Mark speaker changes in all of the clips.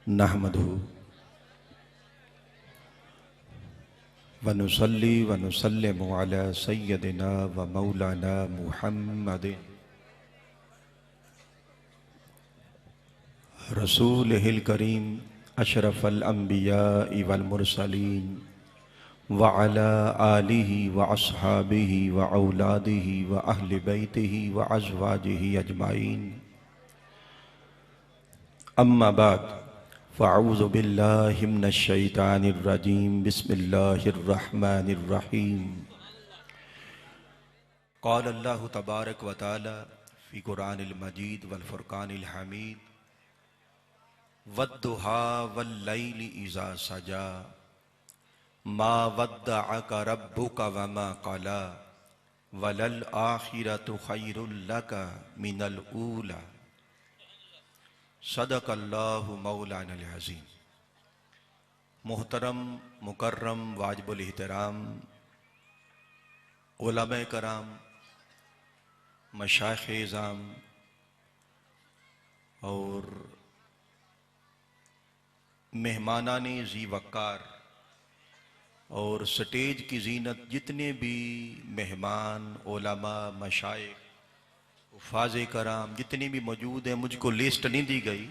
Speaker 1: नहमदुहु व नुसल्ली व नुसल्लिमु अला सय्यदिना व मौलाना मुहम्मदिन रसूलिहिल करीम अशरफल अंबिया वल मुरसलीन व अला आलिहि व अस्हाबिहि व औलादिहि व अहले बैतिहि व अज़वाजिहि अजमाइन। अम्मा बाद फ़अऊज़ु बिल्लाहि मिनश शैतानिर रजीम। बिस्मिल्लाहिर रहमानिर रहीम। क़ाल अल्लाहु तबारक व तआला फ़ी क़ुरानिल मजीद वल फ़ुरक़ानिल हमीद वद्दुहा वल्लैलि इज़ा सजा मा वद्दअका रब्बुका वमा क़ला वलल आखिरतु खैरुल लका मिनल ऊला। सदक़ल्लाहु मौलानल अज़ीम। मुहतरम मुकर्रम वाजिबुल एहतराम उलमाए कराम, मशाइख़ इज़ाम और मेहमानाने ज़ी वक़ार और स्टेज की जीनत जितने भी मेहमान उलमा मशाइख़ फाज़े कराम जितने भी मौजूद हैं, मुझको लिस्ट नहीं दी गई,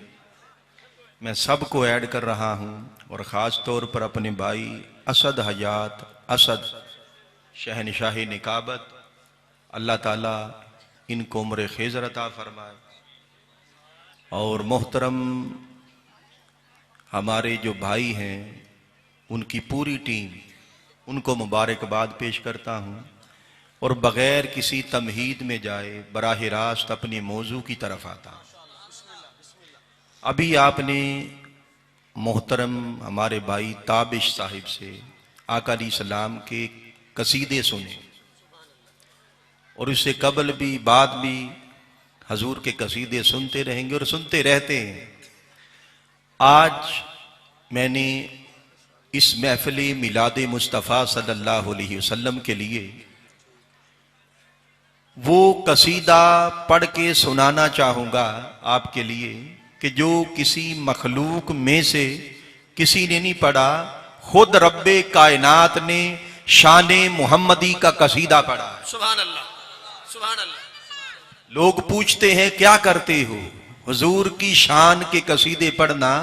Speaker 1: मैं सबको ऐड कर रहा हूँ। और ख़ास तौर पर अपने भाई असद हयात असद शहनशाही निकाबत, अल्लाह ताला इनको उम्र ख़ैज़र अता फरमाए। और मोहतरम हमारे जो भाई हैं उनकी पूरी टीम, उनको मुबारकबाद पेश करता हूँ। और बग़ैर किसी तमहीद में जाए बराह रास्त अपने मौजू की तरफ आता। अभी आपने मोहतरम हमारे भाई ताबिश साहिब से आका अलैहिस्सलाम के कसीदे सुने और उससे कबल भी बाद भी हजूर के कसीदे सुनते रहेंगे और सुनते रहते हैं। आज मैंने इस महफ़िल मिलाद मुस्तफ़ा सल्लल्लाहु अलैहि वसल्लम के लिए वो कसीदा पढ़ के सुनाना चाहूँगा आपके लिए कि जो किसी मखलूक में से किसी ने नहीं पढ़ा, खुद रब्बे कायनात ने शान मुहम्मदी का कसीदा पढ़ा।
Speaker 2: सुभान अल्लाह, सुभान अल्लाह।
Speaker 1: लोग पूछते हैं क्या करते हो? हुजूर की शान के कसीदे पढ़ना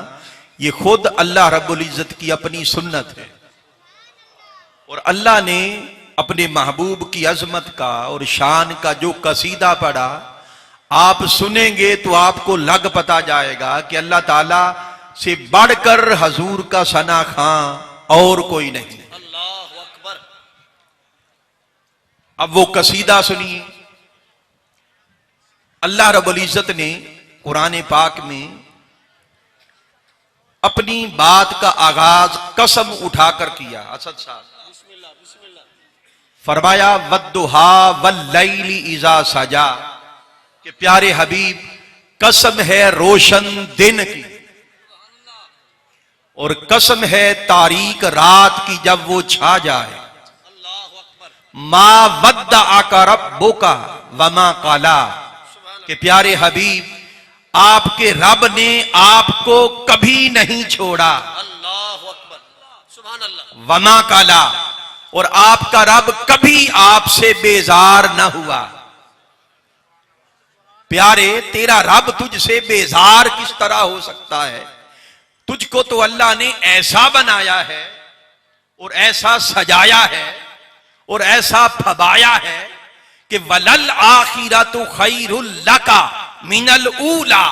Speaker 1: ये खुद अल्लाह रब्बुल इज्जत की अपनी सुन्नत है। और अल्लाह ने अपने महबूब की अजमत का और शान का जो कसीदा पढ़ा, आप सुनेंगे तो आपको लग पता जाएगा कि अल्लाह ताला से बढ़कर हजूर का सना खां और कोई नहीं।
Speaker 2: अल्लाहु अकबर।
Speaker 1: अब वो कसीदा सुनिए। अल्लाह रब्बुल इज्जत ने कुरान पाक में अपनी बात का आगाज कसम उठाकर किया। असद साहब फरमाया वद्दुहा वल्लैलि इज़ा सजा, कि प्यारे हबीब कसम है रोशन दिन की और कसम है तारीक रात की जब वो छा जाए। मा वद्दअका रब्बुका वमा क़ला, कि प्यारे हबीब आपके रब ने आपको कभी नहीं छोड़ा।
Speaker 2: अल्लाहु अकबर, सुभान अल्लाह।
Speaker 1: वमा क़ला, और आपका रब कभी आपसे बेजार न हुआ। प्यारे तेरा रब तुझसे बेजार किस तरह हो सकता है? तुझको तो अल्लाह ने ऐसा बनाया है और ऐसा सजाया है और ऐसा फबाया है कि वलल आखिरतु खैरुल लका मिनल ऊला।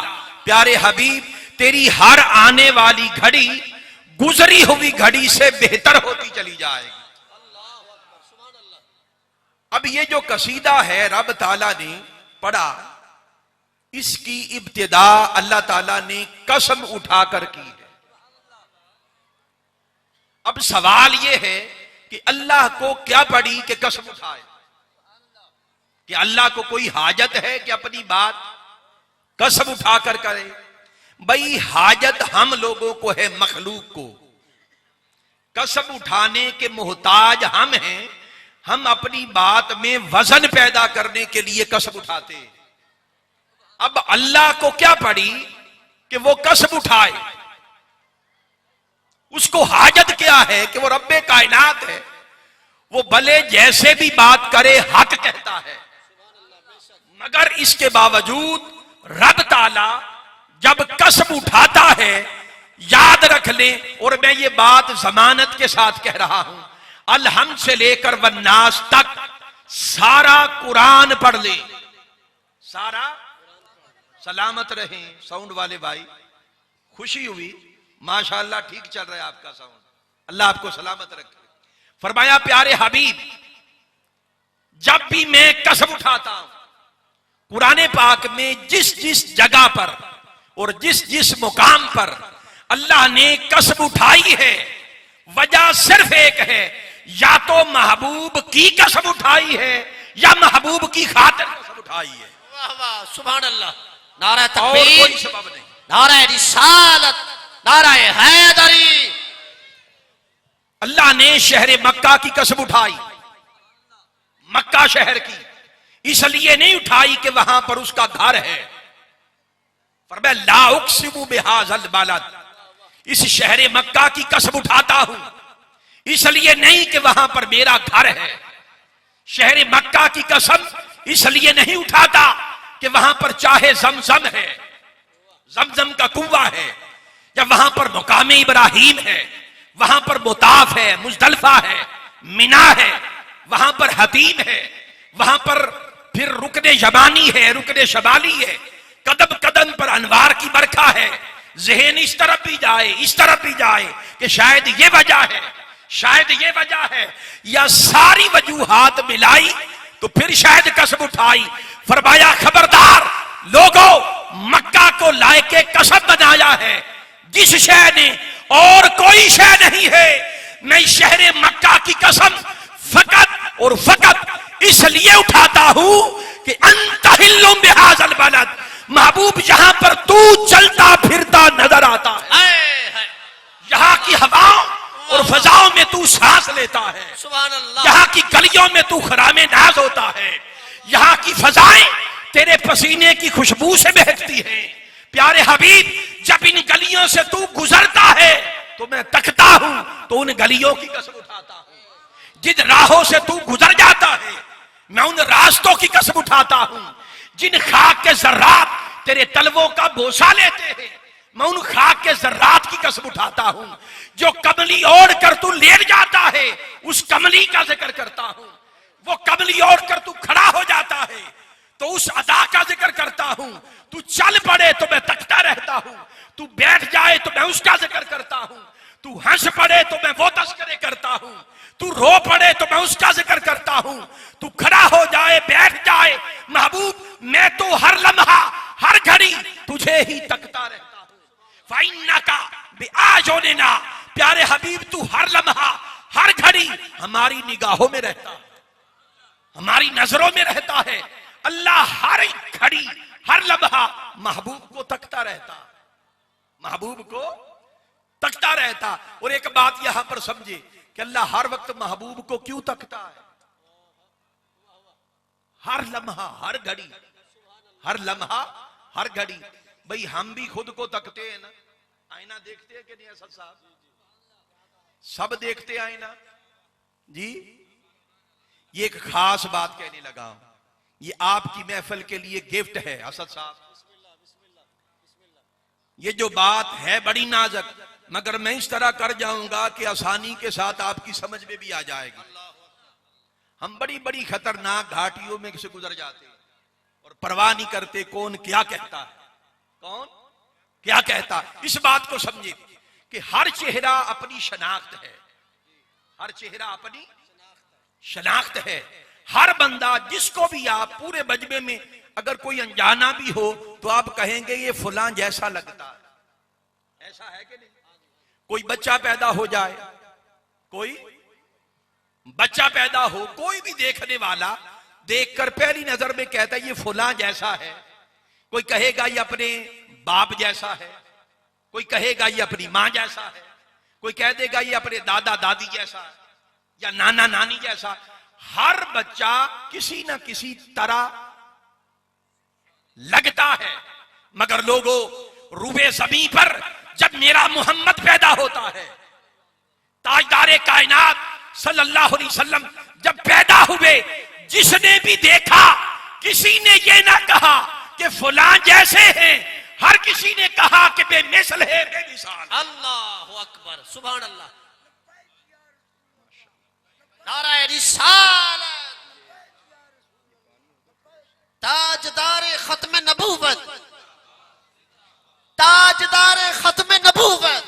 Speaker 1: प्यारे हबीब तेरी हर आने वाली घड़ी गुजरी हुई घड़ी से बेहतर होती चली जाएगी। अब ये जो कसीदा है रब ताला ने पढ़ा, इसकी इब्तिदा अल्लाह ताला ने कसम उठाकर की है। अब सवाल ये है कि अल्लाह को क्या पड़ी कि कसम उठाए? कि अल्लाह को कोई हाजत है कि अपनी बात कसम उठाकर करे? भाई हाजत हम लोगों को है, मखलूक को। कसम उठाने के मोहताज हम हैं। हम अपनी बात में वजन पैदा करने के लिए कसम उठाते। अब अल्लाह को क्या पड़ी कि वो कसम उठाए? उसको हाजत क्या है कि वो रब्बे कायनात है, वो भले जैसे भी बात करे हक कहता है, मगर इसके बावजूद रब ताला जब कसम उठाता है, याद रख लें, और मैं ये बात जमानत के साथ कह रहा हूं, अलहम्द से लेकर वन्नास तक सारा कुरान पढ़ ले, सारा। सलामत रहें साउंड वाले भाई, खुशी हुई, माशाअल्लाह ठीक चल रहा है आपका साउंड, अल्लाह आपको सलामत रखे। फरमाया प्यारे हबीब, जब भी मैं कसम उठाता हूं, कुरान पाक में जिस जिस जगह पर और जिस जिस मुकाम पर अल्लाह ने कसम उठाई है, वजह सिर्फ एक है, या तो महबूब की कसम उठाई है या महबूब की खातिर कसम उठाई है।
Speaker 2: वाह वाह, सुभान अल्लाह। नारा
Speaker 1: और
Speaker 2: तकबीर,
Speaker 1: कोई सबब नहीं।
Speaker 2: नारा रिसालत, नारा हैदरी।
Speaker 1: अल्लाह ने शहर मक्का की कसम उठाई, मक्का शहर की, इसलिए नहीं उठाई कि वहां पर उसका घर है। फरमाया ला उक़सिमु बिहाज़ल बलद, इस शहर मक्का की कसम उठाता हूं, इसलिए नहीं कि वहां पर मेरा घर है। शहर मक्का की कसम इसलिए नहीं उठाता कि वहां पर चाहे जमजम है, जमजम का कुआं है, या वहां पर मुकाम इब्राहिम है, वहां पर मुताफ है, मुज़दलिफा है, मिना है, वहां पर हतीम है, वहां पर फिर रुकने यमानी है, रुकने शमाली है, कदम कदम पर अनवार की बरखा है। जहन इस तरफ भी जाए, इस तरफ भी जाए कि शायद ये वजह है, शायद ये वजह है, या सारी वजूहात मिलाई तो फिर शायद कसम उठाई। फरमाया खबरदार लोगों, मक्का को लायके कसम बनाया है जिस शय ने और कोई शय नहीं है। मैं शहर मक्का की कसम फकत और फकत इसलिए उठाता हूं कि अंतहिल्लुम बिहाज़ल बलद, महबूब यहां पर तू चलता फिरता नजर आता है, यहां की हवाओं और फजाओं में तू सांस लेता है,
Speaker 2: सुभान अल्लाह।
Speaker 1: यहां की गलियों में तू खरामे नाज होता है, यहां की फजाएं तेरे पसीने की खुशबू से महकती हैं। प्यारे हबीब, जब इन गलियों से तू गुजरता है तो मैं तकता हूं तो उन गलियों की कसम उठाता हूं। जिन राहों से तू गुजर जाता है मैं उन रास्तों की कसम उठाता हूं। जिन खाक के जर्रात तेरे तलवों का बोसा लेते हैं मैं उन खाक के जर्रात की कसम उठाता हूं। जो कमली ओढ़ कर तू लेट जाता है उस कमली का जिक्र करता हूं। वो कमली ओढ़ कर तू खड़ा हो जाता है तो उस अदा का जिक्र करता हूं। तू चल पड़े तो मैं तकता रहता हूं, तू बैठ जाए तो मैं उसका जिक्र करता हूं, तू हंस पड़े तो मैं वो तस्करे करता हूं, तू रो पड़े तो मैं उसका जिक्र करता हूं, तू खड़ा हो जाए बैठ जाए महबूब मैं तो हर लम्हा हर घड़ी तुझे ही तकता रहता हूं। फाइन्नका बिआजुनिना, प्यारे हबीब तू हर लम्हा हर घड़ी हमारी निगाहों में रहता है, हमारी नजरों में रहता है। अल्लाह हर घड़ी हर लम्हा महबूब को तकता रहता, महबूब को तकता रहता। और एक बात यहां पर समझे कि अल्लाह हर वक्त महबूब को क्यों तकता है, हर लम्हा हर घड़ी, हर लम्हा हर घड़ी। भाई हम भी खुद को तकते हैं ना, आईना देखते हैं कि नहीं असद साहब, सब देखते आईना जी। ये एक खास बात कहने लगा हूं, ये आपकी महफिल के लिए गिफ्ट है असद साहब। ये जो बात है बड़ी नाजुक, मगर मैं इस तरह कर जाऊंगा कि आसानी के साथ आपकी समझ में भी आ जाएगी। हम बड़ी बड़ी खतरनाक घाटियों में से गुजर जाते हैं और परवाह नहीं करते कौन क्या कहता है, कौन क्या कहता है। इस बात को समझे कि हर चेहरा अपनी शनाख्त है, हर चेहरा अपनी शनाख्त है। हर बंदा जिसको भी आप पूरे मजमे में अगर कोई अनजाना भी हो तो आप कहेंगे ये फलां जैसा लगता है, ऐसा है कि नहीं। कोई बच्चा पैदा हो जाए, कोई बच्चा पैदा हो, कोई भी देखने वाला देखकर पहली नजर में कहता है ये फलां जैसा है। कोई कहेगा ये अपने बाप जैसा है, कोई कहेगा ये अपनी मां जैसा है, कोई कह देगा ये अपने दादा दादी जैसा है या नाना नानी जैसा। हर बच्चा किसी ना किसी तरह लगता है, मगर लोगों रूबे ज़मीं पर जब मेरा मोहम्मद पैदा होता है
Speaker 3: ताजदारे कायनात सल्लल्लाहु अलैहि वसल्लम जब पैदा हुए, जिसने भी देखा किसी ने ये ना कहा कि फलां जैसे हैं, हर किसी ने कहा कि बेमिसल है, बेमिसाल।
Speaker 2: अल्लाह अकबर, सुभान अल्लाह। नाराए रिसालत, ताजदारे खत्म नबूवत, ताजदारे खत्म नबूवत।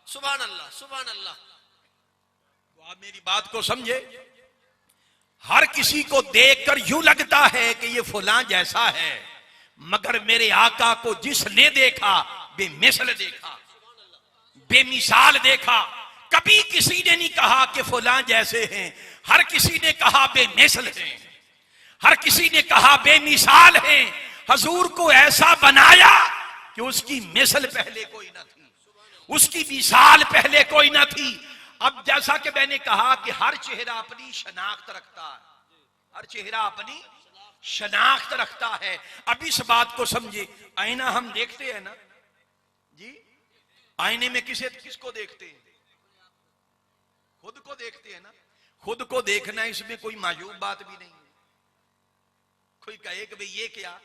Speaker 2: सुभान अल्लाह, सुभान अल्लाह।
Speaker 3: तो आप मेरी बात को समझे। हर किसी को देखकर यूं लगता है कि ये फलां जैसा है, मगर मेरे आका को जिसने देखा बेमिसल देखा, बेमिसाल देखा। कभी किसी ने नहीं कहा कि फलां जैसे हैं, हर किसी ने कहा बेमिसल हैं, हर किसी ने कहा बेमिसाल हैं। हजूर को ऐसा बनाया कि उसकी मिसल पहले कोई ना थी, उसकी मिसाल पहले कोई ना थी। अब जैसा कि मैंने कहा कि हर चेहरा अपनी शनाख्त रखता है, हर चेहरा अपनी शनाख्त रखता है। अब इस बात को समझे। आईना हम देखते हैं ना जी, आईने में किसको देखते हैं? खुद को देखते हैं ना। खुद को देखना इसमें कोई मायूब बात भी नहीं है। कोई कहे कि भाई ये क्या,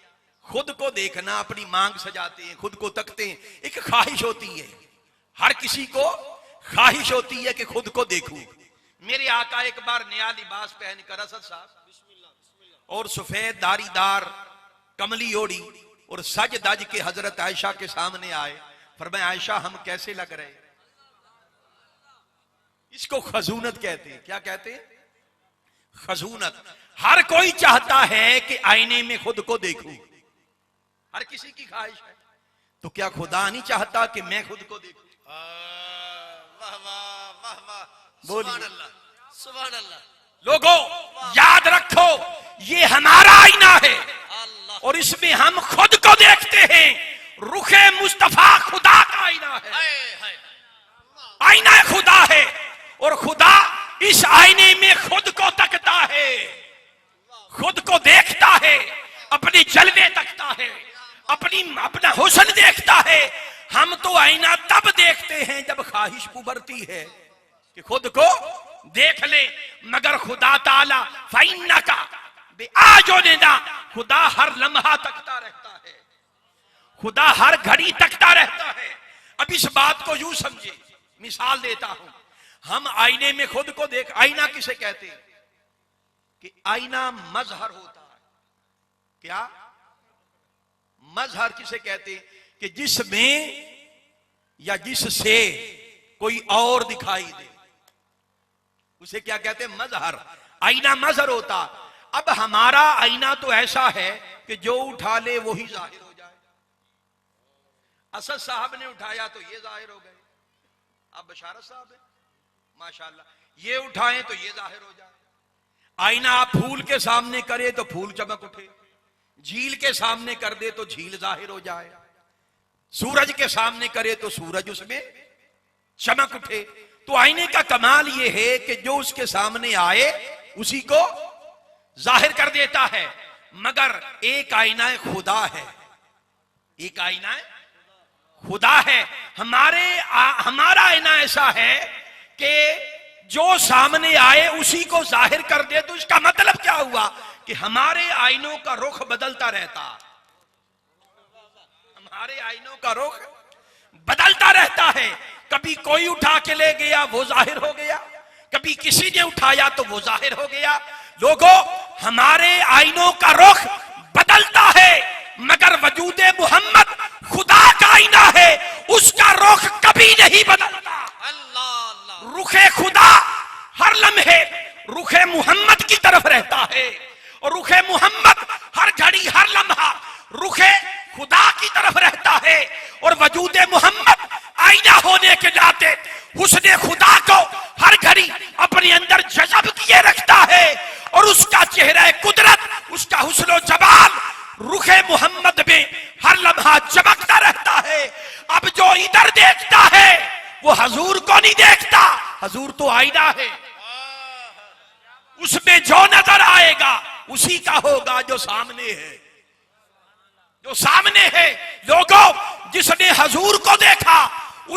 Speaker 3: खुद को देखना, अपनी मांग सजाते हैं, खुद को तकते हैं, एक ख्वाहिश होती है, हर किसी को ख्वाहिश होती है कि खुद को देखूं। मेरे आका एक बार नया लिबास पहनकर असद साहब और सफेद दाढ़ीदार कमली ओढ़ी और सज दज के हजरत आयशा के सामने आए। फरमाया आयशा हम कैसे लग रहे? इसको खजूनत कहते हैं। क्या कहते हैं? खजूनत। हर कोई चाहता है कि आईने में खुद को देखूं, हर किसी की ख्वाहिश है। तो क्या खुदा नहीं चाहता कि मैं खुद को देखूं?
Speaker 2: वाह वाह वाह वाह,
Speaker 3: बोलिए।
Speaker 2: सुभान अल्लाह, सुभान अल्लाह।
Speaker 3: लोगों याद रखो, ये हमारा आईना है
Speaker 2: अल्लाह,
Speaker 3: और इसमें हम खुद को देखते हैं। रुखे मुस्तफा खुदा का आईना है,
Speaker 2: हाय हाय,
Speaker 3: आईना खुदा है। और खुदा इस आईने में खुद को तकता है, खुद को देखता है, अपने जलवे तकता है, अपना हुस्न देखता है। हम तो आईना तब देखते हैं जब ख्वाहिश उभरती है कि खुद को देख ले, मगर खुदा ताला फाइन्ना का बेआजो नेदा, खुदा हर लम्हा तकता रहता है, खुदा हर घड़ी तकता रहता है। अब इस बात को यूं समझे, मिसाल देता हूं। हम आईने में खुद को देख, आईना किसे कहते हैं? कि आईना मजहर होता है। क्या मजहर किसे कहते हैं? कि जिसमें या जिससे कोई और दिखाई दे, उसे क्या कहते हैं? मजहर। आईना मजहर होता। अब हमारा आईना तो ऐसा है कि जो उठा ले वही जाहिर हो जाए। असद साहब ने उठाया तो ये जाहिर हो गए। अब बशारत साहब है माशाल्लाह, ये उठाएं तो ये जाहिर हो जाए। आईना आप फूल के सामने करे तो फूल चमक उठे, झील के सामने कर दे तो झील जाहिर हो जाए, सूरज के सामने करे तो सूरज उसमें चमक उठे। तो आईने का कमाल ये है कि जो उसके सामने आए उसी को जाहिर कर देता है। मगर एक आईना खुदा है, एक आईना खुदा है। हमारा आईना ऐसा है कि जो सामने आए उसी को जाहिर कर दे। तो इसका मतलब क्या हुआ? कि हमारे आईनों का रुख बदलता रहता, हमारे आईनों का रुख बदलता रहता है। कभी कोई उठा के ले गया वो जाहिर हो गया, कभी किसी ने उठाया तो वो जाहिर हो गया। लोगों हमारे आईनों का रुख बदलता है, मगर वजूदे मोहम्मद खुदा का आईना है, उसका रुख कभी नहीं बदलता।
Speaker 2: अल्लाह,
Speaker 3: रुखे खुदा हर लम्हे रुखे मोहम्मद की तरफ रहता है, और रुखे मोहम्मद हर घड़ी हर लम्हा रुखे खुदा की तरफ रहता है। और वजूदे मोहम्मद आईना होने के नाते हुस्ने खुदा को हर घड़ी अपने अंदर जज़ब किए रखता है, और उसका चेहरा कुदरत, उसका हुस्न जमाल रुखे मोहम्मद में हर लम्हा चमकता रहता है। अब जो इधर देखता है वो हजूर को नहीं देखता, हजूर तो आईना है, उसमें जो नजर आएगा उसी का होगा जो सामने है, जो सामने है। लोगों जिसने हजूर को देखा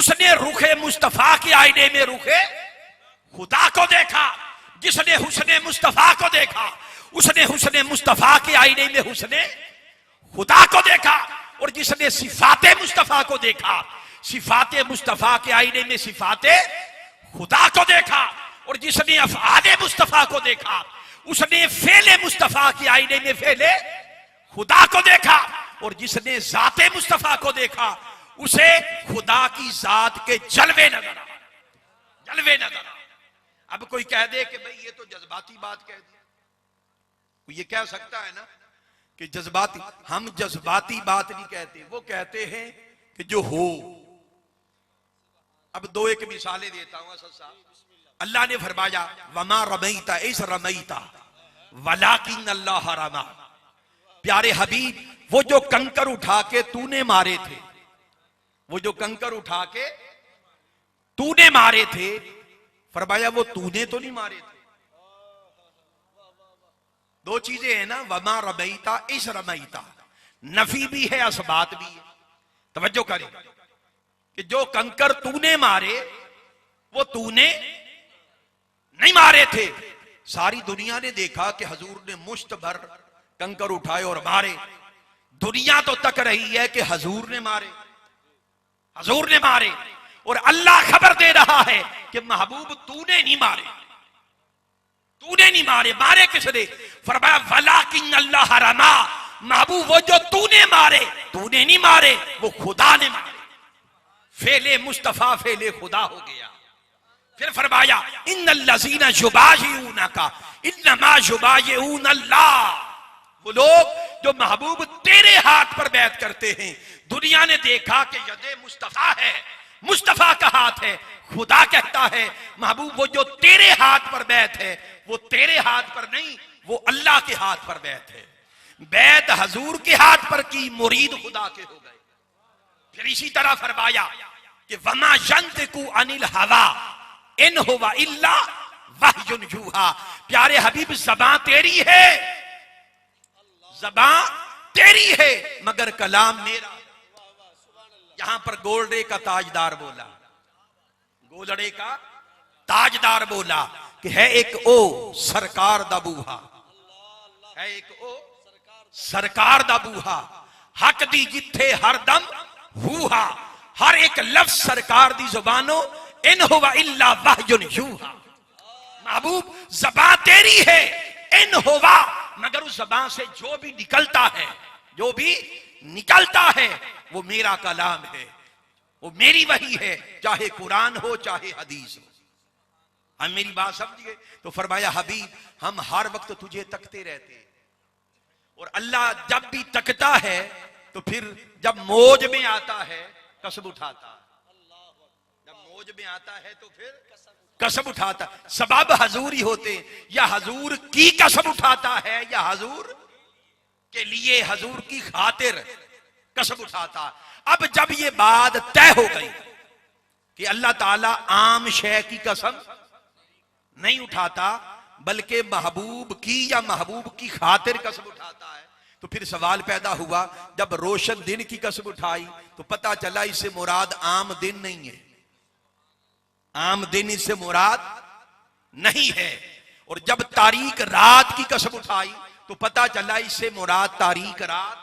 Speaker 3: उसने रुखे मुस्तफा के आईने में रुखे खुदा को देखा। जिसने हुस्ने मुस्तफा को देखा उसने हुस्ने मुस्तफा के आईने में हुस्ने खुदा को देखा। और जिसने सिफाते मुस्तफा को देखा सिफाते मुस्तफा के आईने में सिफाते खुदा को देखा। और जिसने अफ़आले मुस्तफा को देखा उसने फेले मुस्तफा के आईने में फेले खुदा को देखा। और जिसने जाते मुस्तफा को देखा उसे खुदा की जात के जलवे नजर आए, जलवे नजर आए। अब कोई कह दे कि भाई ये तो जज्बाती बात कह दी, कोई ये कह सकता है ना कि जज्बाती, हम जज्बाती बात नहीं कहते, वो कहते हैं कि जो हो। अब दो एक मिसालें देता हूं असद साहब। अल्लाह ने फरमाया वमा रमईता इस रमईता वलाकिन अल्लाह रमा। प्यारे हबीब वो जो कंकर उठा के तूने मारे थे, वो जो कंकर उठा के तूने मारे थे, फरमाया वो तूने तो नहीं मारे थे। दो चीजें हैं ना, वमा रमईता इस रमईता, नफी भी है असबात भी है। तवज्जो करें कि जो कंकर तूने मारे वो तूने नहीं मारे थे। सारी दुनिया ने देखा कि हजूर ने मुश्त भर कंकर उठाए और मारे। दुनिया तो तक रही है कि हजूर ने मारे, हजूर ने मारे। और अल्लाह खबर दे रहा है कि महबूब तूने नहीं मारे, तूने नहीं मारे। मारे किसने? फरमाया वलाकिन अल्लाह रमा। महबूब वो जो तूने मारे तूने नहीं मारे, वो खुदा ने मारे। फेले मुस्तफा फेले खुदा हो गया। फिर फरमाया इन्नल्लज़ीना युबायिऊनका इन्नमा युबायिऊन अल्लाह। वो लोग जो महबूब तेरे हाथ पर बैत करते हैं, दुनिया ने देखा कि यदे मुस्तफा है, मुस्तफा का हाथ है। खुदा कहता है महबूब वो जो तेरे हाथ पर बैत है वो तेरे हाथ पर नहीं, वो अल्लाह के हाथ पर बैत है। बैत हजूर के हाथ पर की, मुरीद खुदा के हो गए। फिर इसी तरह फरमाया कि वमा यंतिकु अनिल हवा इन हुवा इल्ला वह्युन यूहा। प्यारे हबीब ज़बां तेरी है, ज़बां तेरी है, मगर कलाम मेरा। यहां पर गोलड़े का ताजदार बोला, गोलड़े का ताजदार बोला कि है एक ओ सरकार दा बूहा, है एक ओ सरकार दा बूहा। हक दी जिथे हर दम हूहा। हर एक लफ्ज सरकार दी जुबानो इन हुवा इल्ला वह्युन यूहा। महबूब ज़बां तेरी है, इन हुवा, मगर उस ज़बां से जो भी निकलता है, जो भी निकलता है वो मेरा कलाम है, वो मेरी वही है, चाहे कुरान हो चाहे हदीस हो। हम मेरी बात समझिए। तो फरमाया हबीब हम हर वक्त तुझे तकते रहते हैं। और अल्लाह जब भी तकता है तो फिर जब मौज में आता है कसम उठाता है, जब मौज में आता है तो फिर कसम उठाता। सबब हजूर ही होते, या हजूर की कसम उठाता है या हजूर के लिए, हजूर की खातिर कसम उठाता। अब जब ये बात तय हो गई कि अल्लाह ताला आम शय की कसम नहीं उठाता बल्कि महबूब की या महबूब की खातिर कसम उठाता है, तो फिर सवाल पैदा हुआ जब रोशन दिन की कसम उठाई तो पता चला इससे मुराद आम दिन नहीं है, आम दिन इससे मुराद नहीं है। और जब तारीक रात की कसम उठाई तो पता चला इससे मुराद तारीक रात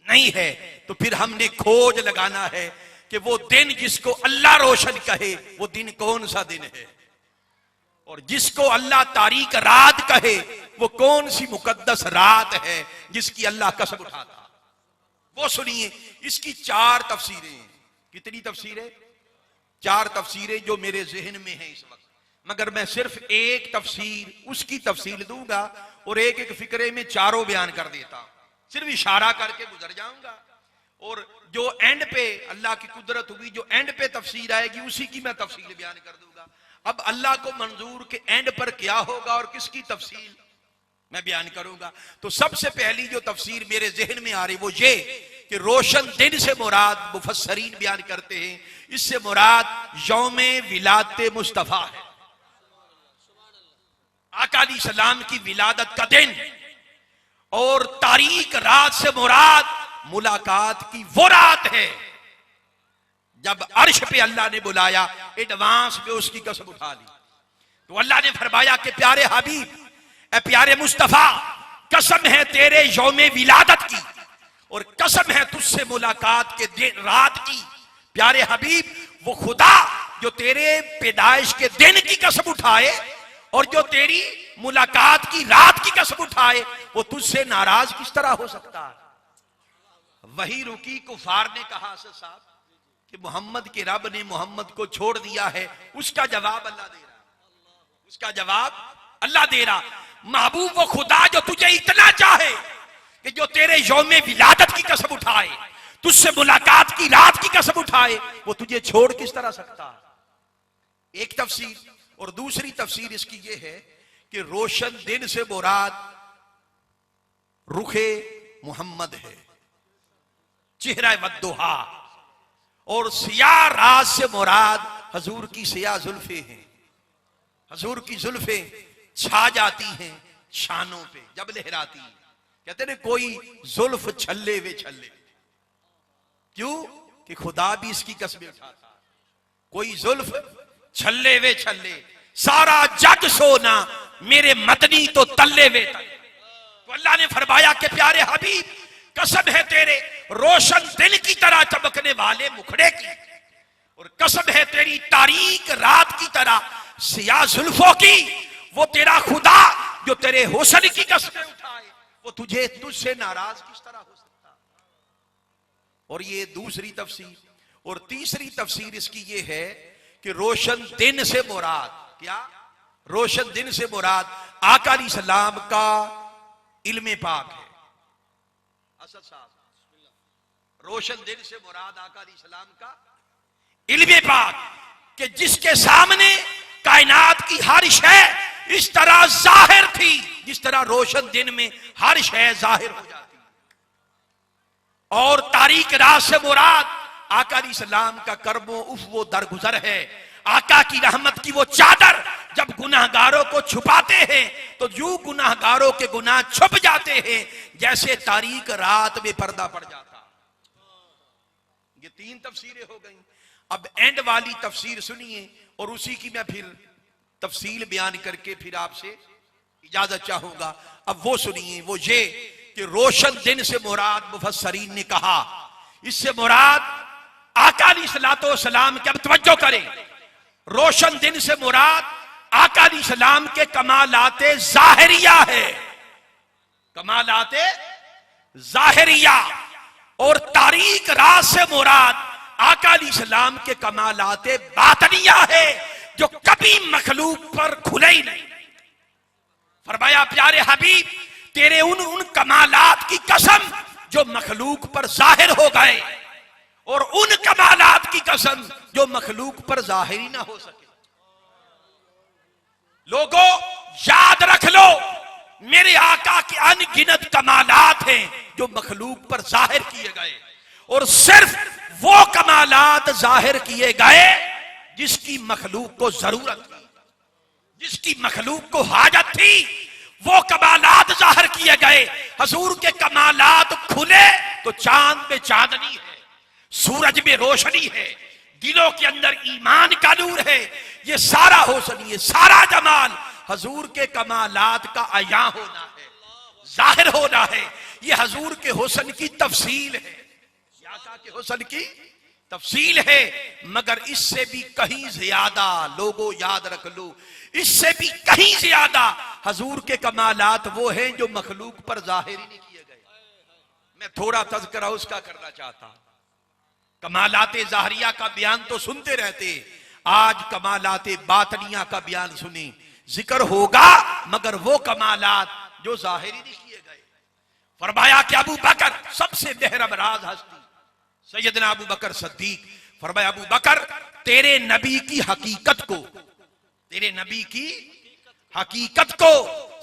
Speaker 3: नहीं है। तो फिर हमने खोज लगाना है कि वो दिन जिसको अल्लाह रोशन कहे वो दिन कौन सा दिन है, और जिसको अल्लाह तारीक रात कहे वो कौन सी मुकद्दस रात है जिसकी अल्लाह कसम उठाता। वो सुनिए, इसकी 4 तफसीरें हैं। कितनी तफसीरें? 4 तफसीरें जो मेरे जहन में है इस वक्त, मगर मैं सिर्फ एक तफसीर उसकी तफसील दूंगा और एक एक फिक्रे में चारों बयान कर देता हूं, सिर्फ इशारा करके गुजर जाऊंगा। और जो एंड पे अल्लाह की कुदरत हुई, जो एंड पे तफसीर आएगी उसी की मैं तफसील बयान कर दूंगा। अब अल्लाह को मंजूर के एंड पर क्या होगा और किसकी तफसील मैं बयान करूंगा। तो सबसे पहली जो तफसीर मेरे जहन में आ रही वो ये कि रोशन दिन से मुराद मुफस्सरीन बयान करते हैं, इससे मुराद यौमे विलादत मुस्तफा है, आका अलैहिस्सलाम की विलादत का दिन। और तारीक रात से मुराद मुलाकात की वो रात है जब अर्श पे अल्लाह ने बुलाया, एडवांस में उसकी कसम उठा ली। तो अल्लाह ने फरमाया कि प्यारे हबीब, ए प्यारे मुस्तफा, कसम है तेरे यौमे विलादत की और कसम है तुझसे मुलाकात के दिन रात की। प्यारे हबीब, वो खुदा जो तेरे पैदाइश के दिन की कसम उठाए और जो तेरी मुलाकात की रात की कसम उठाए, वो तुझसे नाराज किस तरह हो सकता है? वही रुकी कुफार ने कहा साहब कि मोहम्मद के रब ने मोहम्मद को छोड़ दिया है। उसका जवाब अल्लाह दे रहा, उसका जवाब अल्लाह दे रहा, महबूब वो खुदा जो तुझे इतना चाहे कि जो तेरे यौमे विलादत की कसम उठाए, तुझसे मुलाकात की रात की कसम उठाए, वो तुझे छोड़ किस तरह सकता है? एक तफसीर। और दूसरी तफसीर इसकी ये है कि रोशन दिन से मुराद रुखे मोहम्मद है, चेहरा वद्दुहा, और सिया रात से मुराद हजूर की सिया जुल्फे हैं। हजूर की जुल्फे छा जाती हैं शानों पे जब लहराती हैं। कहते हैं कोई जुल्फ छल्ले वे छल्ले, क्यों कि खुदा भी इसकी कसमें उठाता। कोई जुल्फ छल्ले वे छल्ले, सारा जग सोना मेरे मदनी तो तल्ले वे तल्ले। तो अल्लाह ने फरमाया कि प्यारे हबीब, कसम है तेरे रोशन दिन की तरह चमकने वाले मुखड़े की, और कसम है तेरी तारीक रात की तरह सिया जुल्फों की, वो तेरा खुदा जो तेरे हुस्न की कसमें उठाए, वो तुझसे नाराज किस तरह हो सकता? और ये दूसरी तफसीर। और तीसरी तफसीर इसकी ये है कि रोशन दिन से मुराद क्या? रोशन दिन से मुराद आका अलैहिस्सलाम का इल्मे पाक है। असद साहब, रोशन दिन से मुराद आका अलैहिस्सलाम का इल्मे पाक, कि जिसके सामने कायनात की हर शय इस तरह जाहिर थी जिस तरह रोशन दिन में हर शय जाहिर हो जाती। और तारीक रात से मुराद आका अलैहिस्सलाम का कर्मो उफ वो दरगुजर है। आका की रहमत की वो चादर जब गुनाहगारों को छुपाते हैं तो यूं गुनाहगारों के गुनाह छुप जाते हैं जैसे तारीक रात में पर्दा पड़ जाता। ये तीन तफसीरें हो गई। अब एंड वाली तफसीर सुनिए और उसी की मैं फिर तफसील बयान करके फिर आपसे इजाजत चाहूंगा। अब वो सुनिए, वो ये कि रोशन दिन से मुराद मुफस्सरीन ने कहा, इससे मुराद आका अलैहिस्सलाम के, अब तवज्जो करें, रोशन दिन से मुराद आका अलैहिस्सलाम के कमालाते जाहिरिया है, कमालाते जाहिरिया। और तारीक रात से मुराद आका अलैहिस्सलाम के कमालाते बातनिया है जो कभी मखलूक पर खुले ही नहीं। फरमाया प्यारे हबीब, तेरे उन कमालात की कसम जो मखलूक पर जाहिर हो गए, और उन कमालात की कसम जो मखलूक पर जाहिर ही ना हो सके। लोगों याद रख लो, मेरे आका के अनगिनत कमालात हैं जो मखलूक पर जाहिर किए गए, और सिर्फ वो कमालात जाहिर किए गए जिसकी मखलूक को जरूरत थी, जिसकी मखलूक को हाजत थी, वो कमालात जाहिर किए गए। हजूर के कमालात खुले तो चांद में चांदनी है, सूरज में रोशनी है, दिलों के अंदर ईमान का नूर है। ये सारा हुस्न, ये सारा जमाल हजूर के कमालात का अया होना है, जाहिर होना है। ये हजूर के हुस्न की तफसील है, आका के हुस्न की तफसील है। मगर इससे भी कहीं ज्यादा, लोगों याद रख लो, इससे भी कहीं ज्यादा हजूर के कमालात वो हैं जो मखलूक पर जाहिर ही नहीं किए गए। मैं थोड़ा तज़किरा उसका करना चाहता। कमालाते ज़ाहरिया का बयान तो सुनते रहते, आज कमालाते बातनिया का बयान सुने। जिक्र होगा मगर वो कमालात जो जाहिर ही नहीं किए गए। फरमाया कि अबू बकर सबसे बेहरम राज हस्ती सैयदना अबू बकर सिद्दीक, फरमाया अबू बकर तेरे नबी की हकीकत को, तेरे नबी की हकीकत को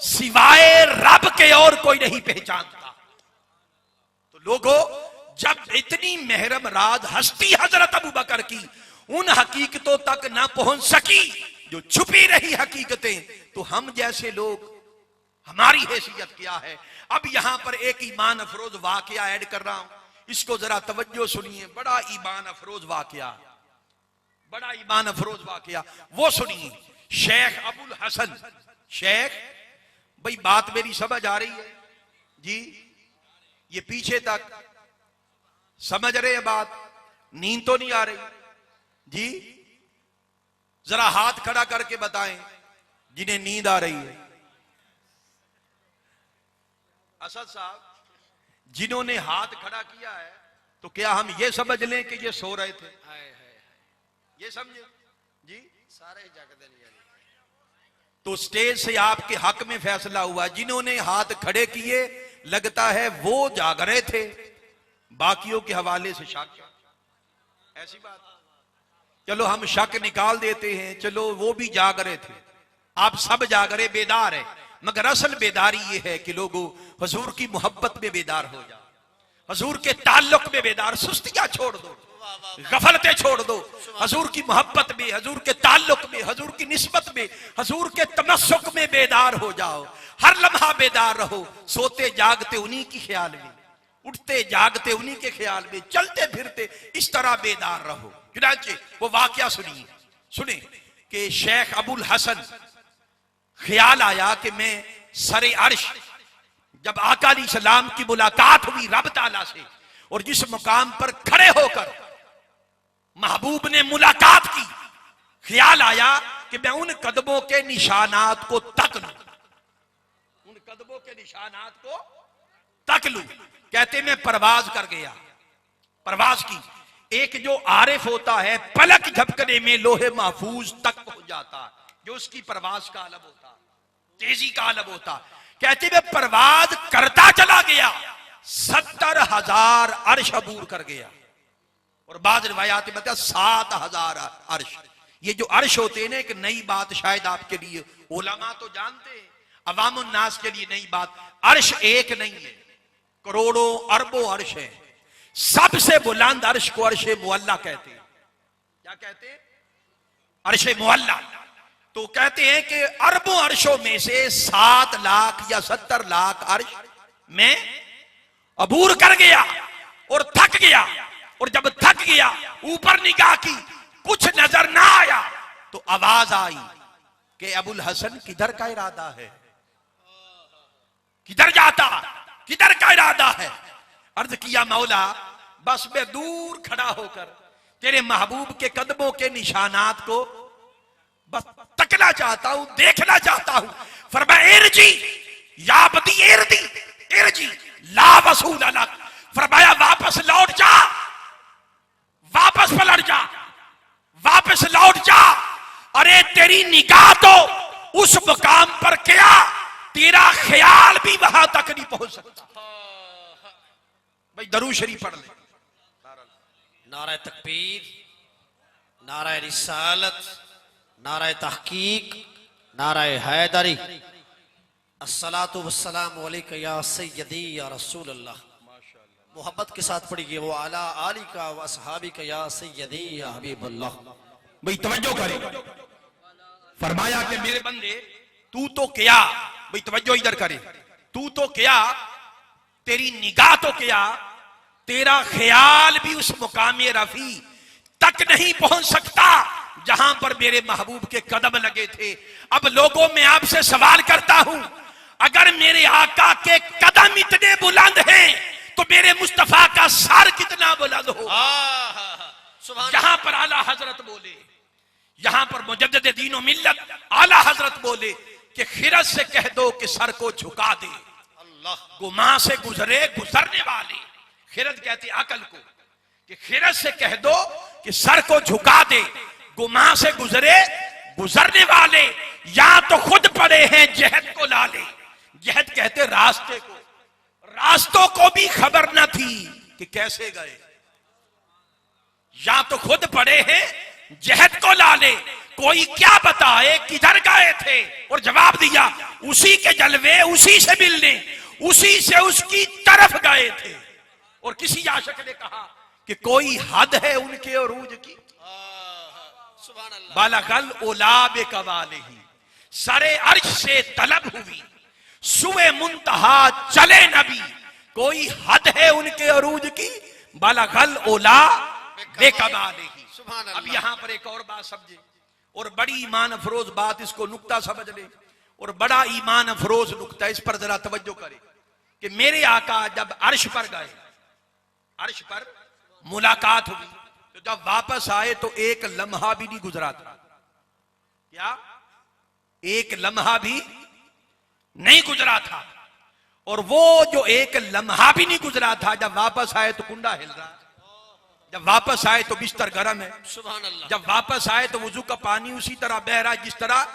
Speaker 3: सिवाय रब के और कोई नहीं पहचानता। तो लोगों, जब इतनी मेहरम राज हस्ती हजरत अबू बकर की उन हकीकतों तक ना पहुंच सकी जो छुपी रही हकीकतें, तो हम जैसे लोग, हमारी हैसियत क्या है। अब यहां पर एक ईमान अफरोज वाकया ऐड कर रहा हूं, इसको जरा तवज्जो सुनिए, बड़ा ईमान अफरोज वाकया। बड़ा ईमान अफरोज वाकया, वो सुनिए। शेख अबुल हसन, शेख, भाई बात मेरी समझ आ रही है जी? ये पीछे तक समझ रहे हैं बात? नींद तो नहीं आ रही जी? जरा हाथ खड़ा करके बताएं जिन्हें नींद आ रही है। असद साहब, जिन्होंने हाथ खड़ा किया है, तो क्या हम ये समझ लें कि ये सो रहे थे? ये समझे जी?
Speaker 2: सारे जग दे नहीं
Speaker 3: तो स्टेज से आपके हक में फैसला हुआ। जिन्होंने हाथ खड़े किए लगता है वो जाग रहे थे, बाकियों के हवाले से शक। ऐसी बात, चलो हम शक निकाल देते हैं, चलो वो भी जाग रहे थे, आप सब जाग रहे, बेदार है। मगर असल बेदारी ये है कि लोगों हुजूर की मोहब्बत में बेदार हो जाओ, हुजूर के ताल्लुक में बेदार, सुस्तियां छोड़ दो, गफलतें छोड़ दो, हुजूर की मोहब्बत में, हुजूर के ताल्लुक में, हुजूर की निस्बत में, हुजूर के तमस्सुक में बेदार हो जाओ। हर लम्हा बेदार रहो, सोते जागते उन्हीं की ख्याल में, उठते जागते उन्हीं के ख्याल में, चलते फिरते इस तरह बेदार रहो। चुनांचे वो वाकया सुनिए, सुने कि शेख अबुल हसन ख्याल आया कि मैं सरे अर्श, जब आका अलैहिस्सलाम की मुलाकात हुई रब ताला से, और जिस मुकाम पर खड़े होकर महबूब ने मुलाकात की, ख्याल आया कि मैं उन कदमों के निशानात को तक लूं, उन कदमों के निशानात को तक लूं। कहते मैं परवाज कर गया, परवाज की। एक जो आरिफ होता है पलक झपकने में लोहे महफूज तक पहुंच जाता है, जो उसकी परवाज का आलम होता, तेजी का आलम होता। कहते मैं परवाज करता चला गया, 70,000 अर्श अबूर कर गया, और बाद रिवायात में बताया 7,000 अर्श। ये जो अर्श होते हैं ना, एक नई बात शायद आपके लिए, उलमा तो जानते हैं, अवामुन नास के लिए नई बात। अर्श एक नहीं है, करोड़ों अरबों अर्श है। सबसे बुलंद अर्श को अर्श मुअल्ला कहते हैं। क्या कहते हैं? अर्श मुअल्ला। तो कहते हैं कि अरबों अर्शों में से 7 लाख या 70 लाख अर्श में अबूर कर गया और थक गया। और जब थक गया, ऊपर निगाह की, कुछ नजर ना आया, तो आवाज आई कि अबुल हसन किधर का इरादा है, किधर जाता, किधर का इरादा है। अर्ज किया मौला, बस मैं दूर खड़ा होकर तेरे महबूब के कदमों के निशानात को बस तकना चाहता हूं, देखना चाहता हूं। फरमाया इरजी या बदी इरदी इरजी ला वसूल अलक। फरमाया वापस लौट जा, वापस पलट जा, वापस लौट जा। अरे तेरी निगाह तो उस मुकाम पर क्या, तेरा ख्याल भी वहां तक नहीं पहुंच सकता। भाई दरूद शरीफ पढ़ ले।
Speaker 2: नारा तकबीर, नारा रिसालत, नारा तहकीक, नारा हैदरी। अस्सलातु वस्सलामु अलैका या सय्यदी या रसूल अल्लाह। मोहब्बत के साथ पढ़िए, वो आला आली का व असहाबी का या सय्यदी या हबीबल्लाह।
Speaker 3: भाई तवज्जो करें। फरमाया कि मेरे बंदे तू तो क्या, भाई तवज्जो इधर करे, तू तो क्या, तेरी निगाह तो क्या, तेरा ख्याल भी उस मुकाम रफी तक नहीं पहुंच सकता जहां पर मेरे महबूब के कदम लगे थे। अब लोगों में आपसे सवाल करता हूं, अगर मेरे आका के कदम इतने बुलंद हैं तो मेरे मुस्तफा का सर कितना बुलंद हो। जहां पर आला हजरत बोले, यहां पर मुजद्दिद दीन व मिल्लत आला हजरत बोले कि खिरत से कह दो कि सर को झुका दे, अल्लाह गुमा से गुजरे गुजरने वाले। खिरत कहते अकल को, कि खिरत से कह दो कि सर को झुका दे, गुमा से गुजरे गुजरने वाले। या तो खुद पड़े हैं जहद को लाले, जहद कहते रास्ते को, रास्तों को भी खबर न थी कि कैसे गए। या तो खुद पड़े हैं जहद को लाले, कोई क्या बताए किधर गए थे, और जवाब दिया उसी के जलवे, उसी से मिलने, उसी से उसकी तरफ गए थे। और किसी आशिक ने कहा कि कोई हद है उनके उरूज की, बालगल ओलाब कवाले ही, सरे अर्श से तलब हुई, सुए मुंतहा चले नबी, कोई हद है उनके उरूज की, बालगल ओला बेकमाले ही।
Speaker 2: सुभान
Speaker 3: अब
Speaker 2: अल्लाह।
Speaker 3: यहां पर एक और बात समझे, और बड़ी ईमान अफरोज बात, इसको नुक्ता समझ ले, और बड़ा ईमान अफरोज नुक्ता, इस पर जरा तवज्जो करे कि मेरे आका जब अर्श पर गए, अर्श पर मुलाकात हुई, तो जब वापस आए तो एक लम्हा भी नहीं गुजरा था। क्या? एक लम्हा भी नहीं गुजरा था। और वो जो एक लम्हा भी नहीं गुजरा था, जब वापस आए तो कुंडा हिल रहा, जब वापस आए तो बिस्तर गर्म है,
Speaker 2: सुभान अल्लाह।
Speaker 3: जब वापस आए तो वुजू का पानी उसी तरह बह रहा है जिस तरह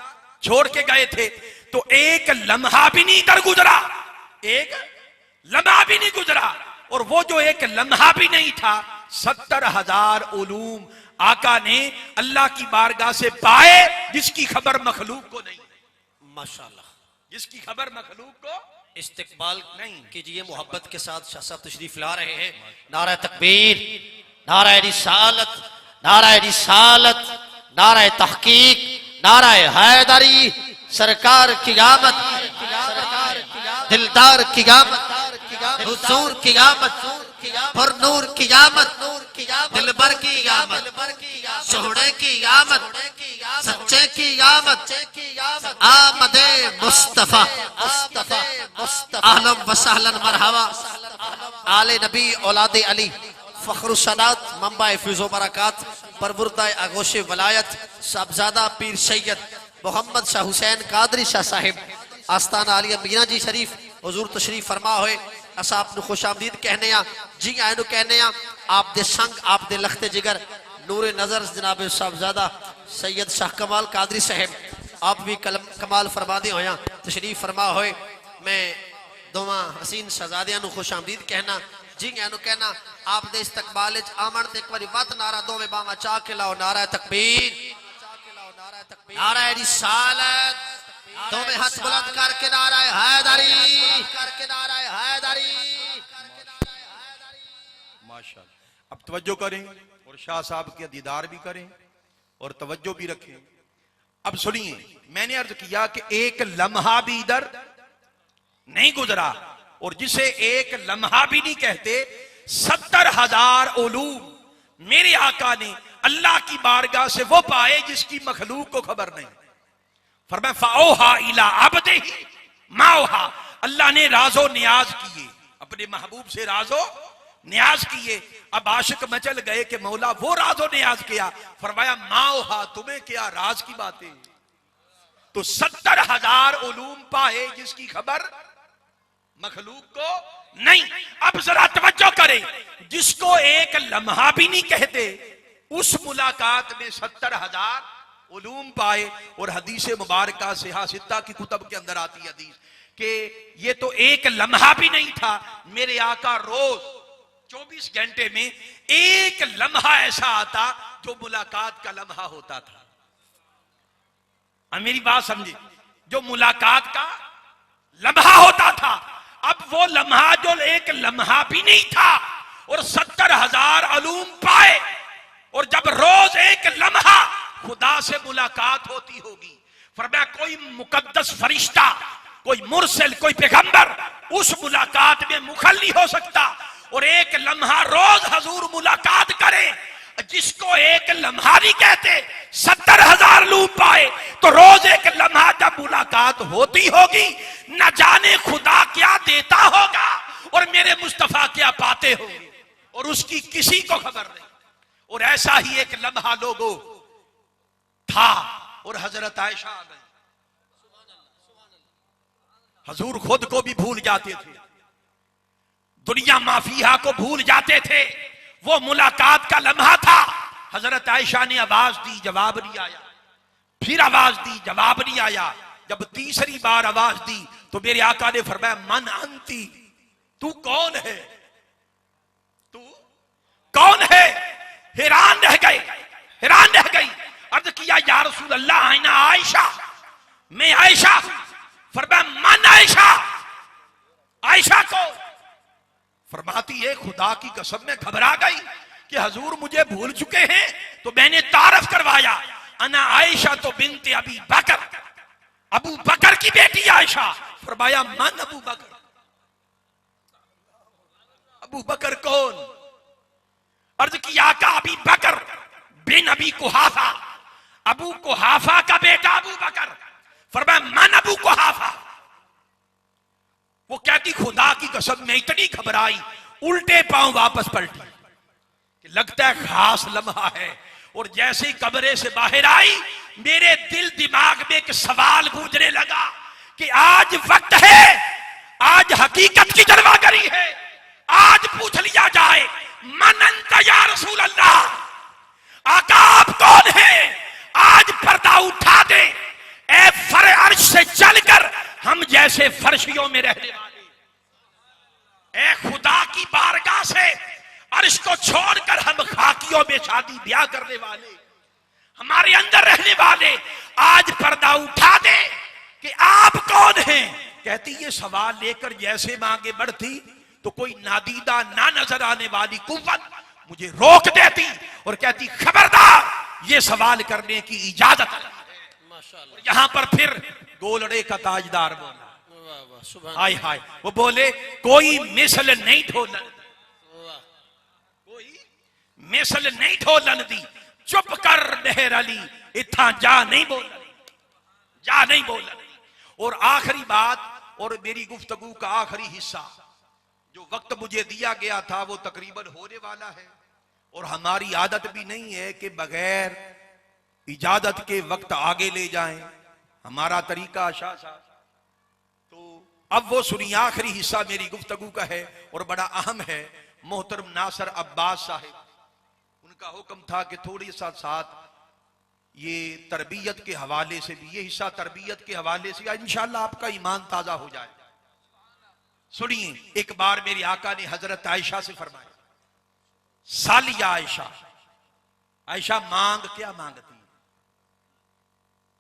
Speaker 3: छोड़ के गए थे। तो एक लम्हा भी नहीं इधर गुजरा, एक लम्हा भी नहीं गुजरा। और वो जो एक लम्हा भी नहीं था, 70,000 उलूम आका ने अल्लाह की बारगाह से पाए, जिसकी खबर मखलूक को नहीं,
Speaker 2: माशाअल्लाह।
Speaker 3: जिसकी खबर मखलूक को
Speaker 2: इस्तिकबाल
Speaker 3: नहीं।
Speaker 2: कीजिए मोहब्बत के साथ। शाह साहब तशरीफ ला रहे हैं। नारा तकबीर, नारा रिसालत, नारा रिसालत, नारा तहकीक, नारा हैदरी, सरकार की आमद, दिलदार की आमद, हुजूर की आमद, पुरनूर की आमद, दिलबर की आमद, सोहने की आमद, सच्चे की आमद, आमदे मुस्तफा, अहलन व सहलन मरहबा, आले नबी औलादे अली, फख्र सनात, मंबा फिज़ो बरकात, परवरदा आगोश वलायत, साहबजादा पीर सैयद मोहम्मद शाह हुसैन कादरी शाह साहिब, आस्ताना आलिया मीना जी शरीफ हुजूर तशरीफ फरमा होए। असा आप खुश आमदीद कहने आ, जी आए कहने आ। आप दे संग, आप दे लखते जिगर, नूरे नजर जनाब साहबजादा सैयद शाह कमाल कादरी साहब, आप भी कमाल फरमादे होया तशरीफ फरमा होए। मैं दोवां हसीन शहजादियां नु खुश आमदीद कहना, जी आए कहना। आप दे इस्तकबाल आमन ते एक बारी वत नारा दोवें बावा चाह के लाओ, नारा तकबीर, नारा रिसालत, दोवें हाथ बुलंद करके नारा हैदरी, करके नारा हैदरी।
Speaker 3: माशाअल्लाह। अब तवज्जो करें और शाह साहब के दीदार भी करें और तवज्जो भी रखें। अब सुनिए, मैंने अर्ज किया कि एक लम्हा भी इधर नहीं गुजरा, और जिसे एक लम्हा भी नहीं कहते, 70,000 उलूम मेरे आका ने अल्लाह की बारगाह से वो पाए जिसकी मखलूक को खबर नहीं। फरमाया फाओहा इला अब्दिही माओहा, अल्लाह ने राजो नियाज किए, अपने महबूब से राजो नियाज किए। अब आशिक मचल गए कि मौला वो राजो नियाज किया। फरमाया माओहा, तुम्हें क्या राज की बातें। तो 70,000 उलूम पाए जिसकी खबर मखलूक को नहीं। अब जरा तवज्जो करें, जिसको एक लम्हा भी नहीं कहते, उस मुलाकात में 70,000 उलूम पाए। और हदीस मुबारका सिहा सित्ता की कुतब के अंदर आती हदीस कि ये तो एक लम्हा भी नहीं था, मेरे आका रोज 24 घंटे में एक लम्हा ऐसा आता जो मुलाकात का लम्हा होता था। अब मेरी बात समझे, जो मुलाकात का लम्हा होता था, अब वो लम्हा जो एक लम्हा भी नहीं था और 70,000 उलूम पाए। और जब रोज एक लम्हा खुदा से मुलाकात होती होगी, फरमाया कोई मुकद्दस फरिश्ता, कोई मुरसल, कोई पैगंबर उस मुलाकात में मुखल नहीं हो सकता। और एक लम्हा रोज हजूर मुलाकात करे, जिसको एक लम्हा नहीं कहते, 70,000 उलूम पाए, तो रोज एक लम्हा जब मुलाकात होती होगी, न जाने खुदा क्या देता होगा और मेरे मुस्तफा क्या पाते होंगे, और उसकी किसी को खबर नहीं। और ऐसा ही एक लम्हा लोगों था, और हजरत आयशा आ गई। हजूर खुद को भी भूल जाते थे, दुनिया माफिया को भूल जाते थे। वो मुलाकात का लम्हा था। हजरत आयशा ने आवाज दी, जवाब नहीं आया, फिर आवाज दी, जवाब नहीं आया। जब तीसरी बार आवाज दी तो मेरे आका ने फरमाया मन अंती, तू कौन है, तू कौन है। हैरान रह गए, हैरान रह गई। अर्ज किया या रसूल अल्लाह आईना आयशा, मैं आयशा। फरमाया मन आयशा, आयशा को। फरमाती है खुदा की कसम में घबरा गई कि हजूर मुझे भूल चुके हैं। तो मैंने तारफ करवाया, अना आयशा तो बिनते अबी बकर, अबू बकर की बेटी आयशा। फरमाया मन अबू बकर, अबू बकर कौन। अर्ज किया का अबी बकर बिन अबी कुहाफा, अबू कुहाफा का बेटा अबू बकर। फरमाया मन अबू कुहाफा। वो कहती खुदा की कसम में इतनी घबराई, उल्टे पांव वापस पलटी कि लगता है खास लम्हा है। और जैसे ही कमरे से बाहर आई, मेरे दिल दिमाग में एक सवाल गूंजने लगा कि आज वक्त है, आज हकीकत की जलवागरी है, आज पूछ लिया जाए मन अंत या रसूल अल्लाह, आका आप कौन है? आज पर्दा उठा दे, ए फर अर्श से चलकर हम जैसे फर्शियों में रहने वाले, ए खुदा की बारगाह से अर्श को छोड़कर हम खाकियों में शादी ब्याह करने वाले, हमारे अंदर रहने वाले, आज पर्दा उठा दे कि आप कौन हैं? कहती ये सवाल लेकर जैसे मैं आगे बढ़ती तो कोई नादीदा ना नजर आने वाली कुव्वत मुझे रोक देती और कहती खबरदार, ये सवाल करने की इजाजत है।
Speaker 2: माशाअल्लाह,
Speaker 3: यहां पर फिर गोलड़े का ताजदार बोला,
Speaker 2: वाह वाह, सुभान
Speaker 3: हाय हाय, वो बोले कोई मिसल नहीं ढोलन,
Speaker 2: वाह,
Speaker 3: कोई मिसल नहीं ढोलन दी, चुप कर मेहर अली, इथा जा नहीं बोलन, जा नहीं बोलन। और आखिरी बात और मेरी गुफ्तगू का आखिरी हिस्सा, जो वक्त मुझे दिया गया था वो तकरीबन होने वाला है, और हमारी आदत भी नहीं है कि बगैर इजाजत के वक्त आगे ले जाएं, हमारा तरीका शाह साहब। तो अब वो सुनिए, आखिरी हिस्सा मेरी गुफ्तगू का है और बड़ा अहम है। मोहतरम नासिर अब्बास साहिब, उनका हुक्म था कि थोड़ी सा साथ ये तरबियत के हवाले से भी, ये हिस्सा तरबियत के हवाले से इंशाअल्लाह आपका ईमान ताजा हो जाए। सुनिए, एक बार मेरे आका ने हजरत आयशा से फरमाया, सालिया आयशा, आयशा मांग क्या मांगती है?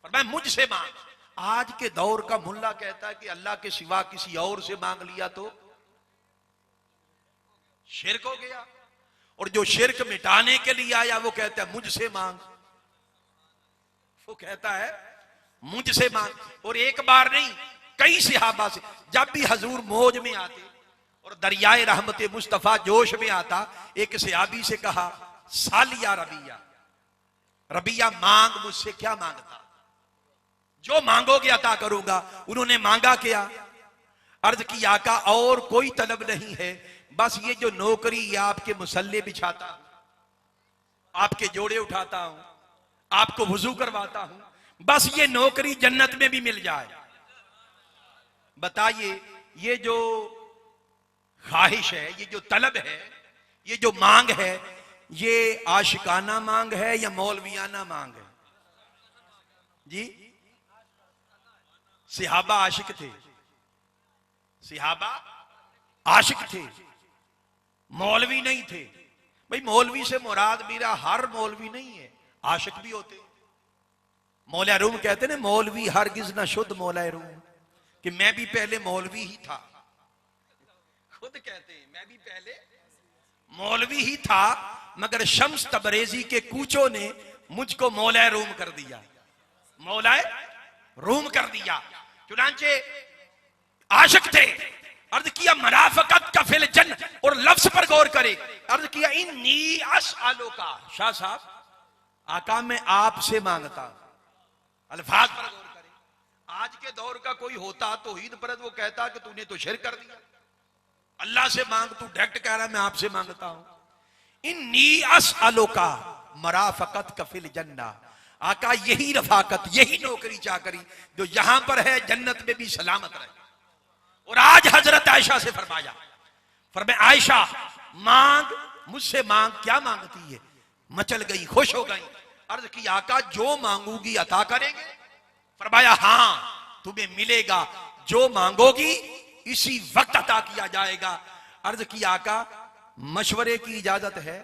Speaker 3: फरमाया मुझसे मांग। आज के दौर का मुल्ला कहता है कि अल्लाह के सिवा किसी और से मांग लिया तो शिर्क हो गया, और जो शिर्क मिटाने के लिए आया वो कहता है मुझसे मांग, वो कहता है मुझसे मांग। और एक बार नहीं, कई सहाबा से, जब भी हजूर मौज में आते और दरियाए रहमत मुस्तफा जोश में आता, एक सहाबी से कहा सालिया रबिया, रबिया मांग मुझसे क्या मांगता, जो मांगोगे अता करूंगा। उन्होंने मांगा क्या? अर्ज की आका और कोई तलब नहीं है, बस ये जो नौकरी या आपके मुसल्ले बिछाता हूं, आपके जोड़े उठाता हूं, आपको वुजू करवाता हूं, बस ये नौकरी जन्नत में भी मिल जाए। बताइए, ये जो ख्वाहिश है, ये जो तलब है, ये जो मांग है, ये आशिकाना मांग है या मौलवियाना मांग है? जी, सिहाबा आशिक थे, सिहाबा आशिक थे, मौलवी नहीं थे। भाई मौलवी से मुराद मेरा हर मौलवी नहीं है, आशिक भी होते। मौला रूम कहते ना, मौलवी हरगिज ना शुद्ध मौला रूम, कि मैं भी पहले मौलवी ही था, खुद कहते हैं मैं भी पहले मौलवी ही था, मगर शम्स तबरेजी के कूचों ने मुझको मौला रूम कर दिया, मौला रूम कर दिया। चुनांचे आशिक थे। अर्ज किया मराफकत का फिल जन्न, और लफ्ज पर गौर करे, अर्ज किया इन्नी अस्अलु का, शाह साहब आका मैं आपसे मांगता, अल्फाज पर गौर करे। आज के दौर का कोई होता तौहीद परद, वो कहता कि तूने तो शिर्क कर दिया, अल्लाह से मांग, तू डायरेक्ट कह रहा मैं आपसे मांगता हूं। इन्नी अस्अलु का मराफकत का फिल जन्ना, आका यही रफाकत, यही नौकरी चाकरी जो यहां पर है, जन्नत में भी सलामत रहे। और आज हजरत आयशा से फरमाया, फरमाया आयशा मांग मुझसे मांग, क्या मांगती है? मचल गई, खुश हो गई। अर्ज की आका जो मांगूगी अता करेंगे? फरमाया हां, तुम्हें मिलेगा, जो मांगोगी इसी वक्त अता किया जाएगा। अर्ज की आका मशवरे की इजाजत है?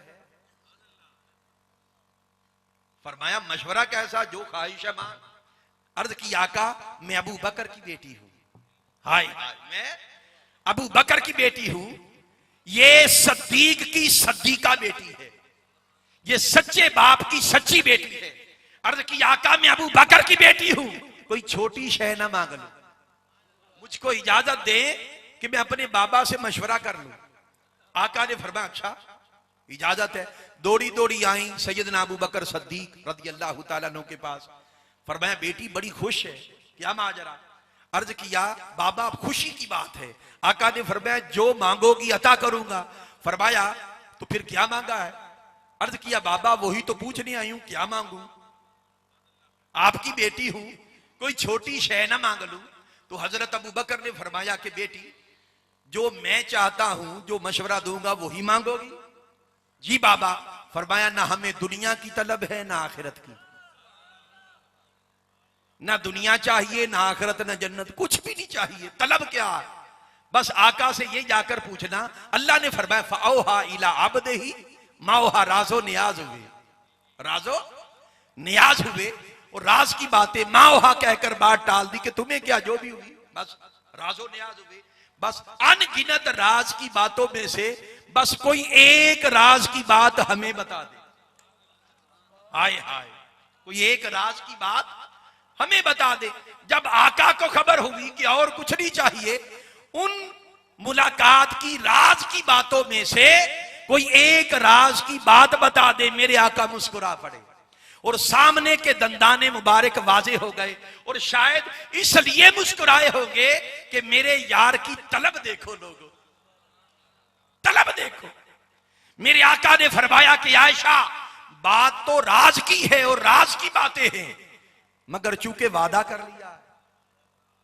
Speaker 3: फरमाया मशवरा कैसा? जो ख्वाहिश है मांग। अर्ज की आका मैं अबू बकर की बेटी हूं, हाय मैं अबू बकर की बेटी हूं, ये सद्दीक की सद्दीका बेटी है, ये सच्चे बाप की सच्ची बेटी है। अर्ज की आका मैं अबू बकर की बेटी हूं, कोई छोटी शय ना मांग लो, मुझको इजाजत दे कि मैं अपने बाबा से मशवरा कर लूं। आका ने फरमाया अच्छा इजाजत है। दौड़ी दौड़ी आई सैयदना अबू बकर सद्दीक रज़ी अल्लाह तआला अन्हु के पास। फरमाया बेटी बड़ी खुश है, क्या माजरा? अर्ज किया बाबा खुशी की बात है। आका ने फरमाया जो मांगोगी अता करूंगा। फरमाया तो फिर क्या मांगा है? अर्ज किया बाबा वही तो पूछने आई हूं, क्या मांगू? आपकी बेटी हूं, कोई छोटी शय ना मांग लूं। तो हजरत अबू बकर ने फरमाया कि बेटी जो मैं चाहता हूं, जो मशवरा दूंगा वही मांगोगी? जी बाबा। फरमाया ना हमें दुनिया की तलब है ना आखिरत की, ना दुनिया चाहिए ना आखिरत ना जन्नत, कुछ भी नहीं चाहिए। तलब क्या है? बस आका से ये जाकर पूछना। अल्लाह ने फरमाया फऔहा इला अब्दिही माओहा, राजो नियाज हुए, राजो नियाज हुए और राज की बातें माओहा कहकर बात टाल दी कि तुम्हें क्या, जो भी हुई बस राजो नियाज हुए। बस अनगिनत राज की बातों में से बस कोई एक राज की बात हमें बता दे। हाय हाय, कोई एक राज की बात हमें बता दे। जब आका को खबर हुई कि और कुछ नहीं चाहिए, उन मुलाकात की राज की बातों में से कोई एक राज की बात बता दे, मेरे आका मुस्कुरा पड़े और सामने के दंदाने मुबारक वाजे हो गए। और शायद इसलिए मुस्कुराए होंगे कि मेरे यार की तलब देखो लोगों, तलब देखो। मेरे आका ने फरमाया कि आयशा बात तो राज की है और राज की बातें हैं, मगर चूंकि वादा कर लिया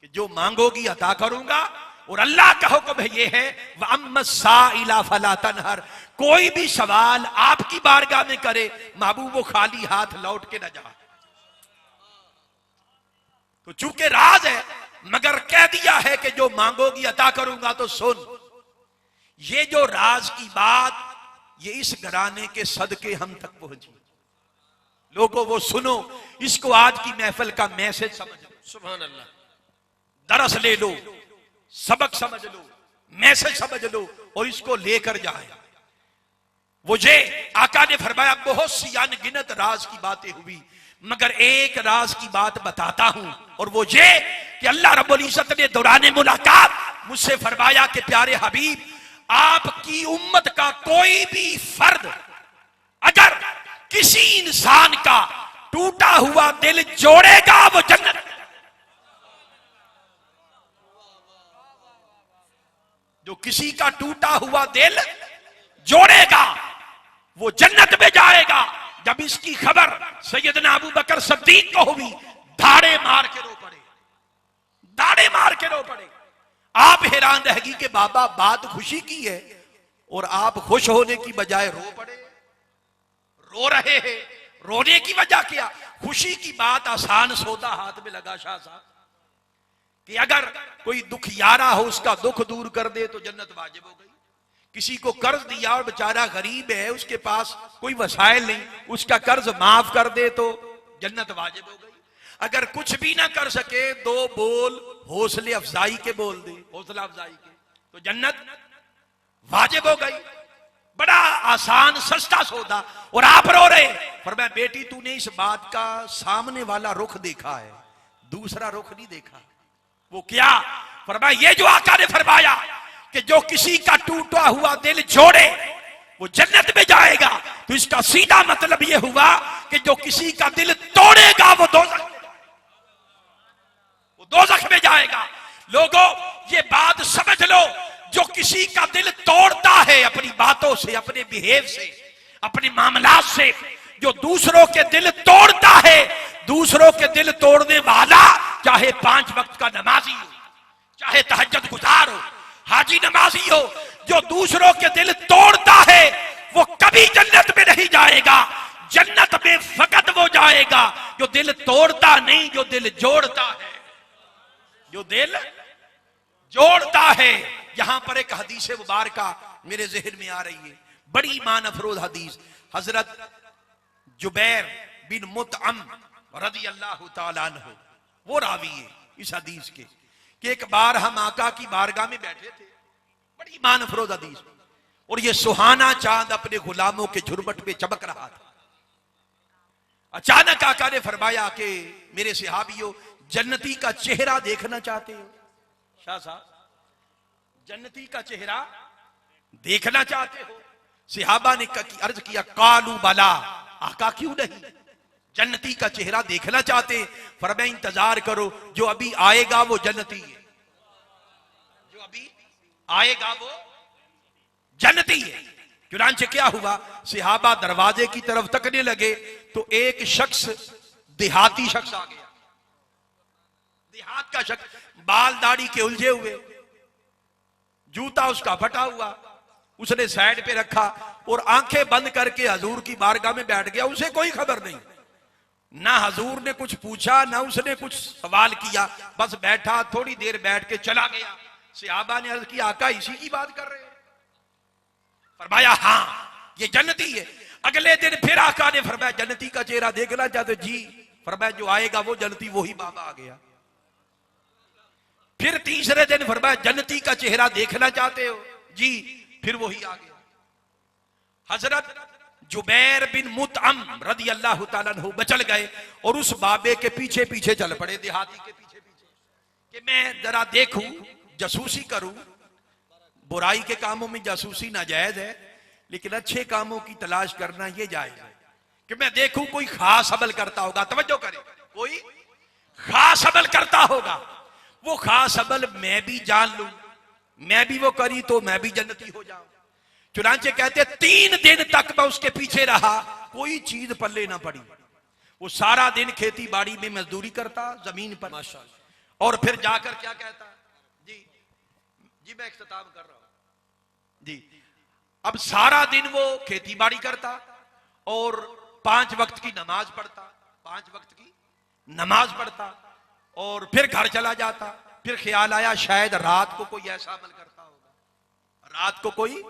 Speaker 3: कि जो मांगोगी अता करूंगा, और अल्लाह का हुक्म है, ये है वअम्मस्साइला फला तनहर, कोई भी सवाल आपकी बारगाह में करे महबूब वो खाली हाथ लौट के न जाए। तो चूंकि राज है मगर कह दिया है कि जो मांगोगी अता करूंगा, तो सुन ये जो राज की बात, ये इस घराने के सदके हम तक पहुंची। लोगों वो सुनो, इसको आज की महफिल का मैसेज समझ लो।
Speaker 2: सुभान अल्लाह।
Speaker 3: दरस ले लो, सबक समझ लो, मैसेज समझ लो और इसको लेकर जाए। वो ये आका ने फरमाया बहुत सी अनगिनत राज की बातें हुई, मगर एक राज की बात बताता हूं, और वो ये कि अल्लाह रब्बुल इज्जत ने दौराने मुलाकात मुझसे फरमाया कि प्यारे हबीब, आपकी उम्मत का कोई भी फर्द अगर किसी इंसान का टूटा हुआ दिल जोड़ेगा, वो जन्नत, जो किसी का टूटा हुआ दिल जोड़ेगा वो जन्नत में जाएगा। जब इसकी खबर सैयदना अबू बकर सिद्दीक को हुई, धाड़े मार के रो पड़े, धाड़े मार के रो पड़े। आप हैरान रहेगी कि बाबा बात खुशी की है और आप खुश होने की बजाय रो पड़े, रो रहे हैं। रोने की वजह क्या? खुशी की बात आसान सौदा हाथ में लगा शाह साहब, कि अगर कोई दुखियारा हो उसका दुख दूर कर दे तो जन्नत वाजिब हो गई। किसी को कर्ज दिया और बेचारा गरीब है, उसके पास कोई वसाइल नहीं, उसका कर्ज माफ कर दे तो जन्नत वाजिब हो गई। अगर कुछ भी ना कर सके, दो बोल हौसले अफजाई के बोल दे, हौसला अफजाई के, तो जन्नत वाजिब हो गई। बड़ा आसान सस्ता सौदा। और आप रो रहे। फरमाया बेटी तूने इस बात का सामने वाला रुख देखा है, दूसरा रुख नहीं देखा। वो क्या? फरमाया ये जो आका ने फरमाया कि जो किसी का टूटा हुआ दिल जोड़े वो जन्नत में जाएगा, तो इसका सीधा मतलब ये हुआ कि जो किसी का दिल तोड़ेगा वो दोज़ख में जाएगा। लोगों ये बात समझ लो, जो किसी का दिल तोड़ता है अपनी बातों से, अपने बिहेव से, अपने मामलात से, जो दूसरों के दिल तोड़ता है, दूसरों के दिल तोड़ने वाला चाहे 5 वक्त का नमाजी हो, चाहे तहज्जुद गुजार हो, हाजी नमाजी हो, जो दूसरों के दिल तोड़ता है वो कभी जन्नत में नहीं जाएगा। जन्नत में फकत वो जाएगा जो दिल तोड़ता नहीं, जो दिल जोड़ता है, जो दिल जोड़ता है। यहां पर एक हदीस मुबारका मेरे जहन में आ रही है, बड़ी ईमान अफरोज हदीस। हजरत जुबैर बिन मुतअम रज़ी अल्लाह तआला अन्हु वो रावी है इस हदीस के, कि एक बार हम आका की बारगाह में बैठे थे, बड़ी ईमान अफरोज हदीस, और ये सुहाना चांद अपने गुलामों के झुरमट पे चमक रहा था। अचानक आका ने फरमाया कि मेरे सहाबियों, जन्नती का चेहरा देखना चाहते हो? शाह साहब, जन्नती का चेहरा देखना चाहते हो? सहाबा ने अर्ज किया कालू बला, आका क्यों नहीं, जन्नती का चेहरा देखना चाहते। फरमाया इंतजार करो, जो अभी आएगा वो जन्नती है, जो अभी आएगा वो जन्नती है। चुनांचे क्या हुआ, सहाबा दरवाजे की तरफ तकने लगे तो एक शख्स, देहाती शख्स आ गया, देहात का शख्स, बाल दाढ़ी के उलझे हुए, जूता उसका फटा हुआ, उसने साइड पे रखा और आंखें बंद करके हजूर की बारगाह में बैठ गया। उसे कोई खबर नहीं, ना हजूर ने कुछ पूछा ना उसने कुछ सवाल किया, बस बैठा, थोड़ी देर बैठ के चला गया। सहाबा ने अर्ज किया आका इसी की बात कर रहे हैं? फरमाया हाँ ये जन्नती है। अगले दिन फिर आका ने फरमाया जन्नती का चेहरा देखना चाहते? जी। फरमाया जो आएगा वो जन्नती, वही बाबा आ गया। फिर तीसरे दिन फरमाया जन्नती का चेहरा देखना चाहते हो? जी। फिर वही आ गया। हजरत जुबैर बिन मुतअम रदी अल्लाह ताला अन्हु बचल गए और उस बाबे के पीछे पीछे चल पड़े, देहाती के पीछे पीछे, कि मैं जरा देखूं, जासूसी करूं। बुराई के कामों में जासूसी नाजायज है, लेकिन अच्छे कामों की तलाश करना यह जायज है, कि मैं देखूं कोई खास अमल करता होगा। तवज्जो करें, कोई खास अमल करता होगा, वो खास अमल मैं भी जान लूं, मैं भी वो करी तो मैं भी जन्नती हो जाऊं। चुनांचे कहते 3 दिन तक मैं उसके पीछे रहा, कोई चीज पल्ले ना पड़ी। वो सारा दिन खेती बाड़ी में मजदूरी करता जमीन पर, माशाअल्लाह, और फिर जाकर क्या कहता? जी जी मैं इख्तिताम कर रहा हूं जी। अब सारा दिन वो खेती बाड़ी करता और 5 वक्त की नमाज पढ़ता, 5 वक्त की नमाज पढ़ता और फिर घर चला जाता। फिर ख्याल आया शायद रात को कोई ऐसा अमल करता होगा, रात को कोई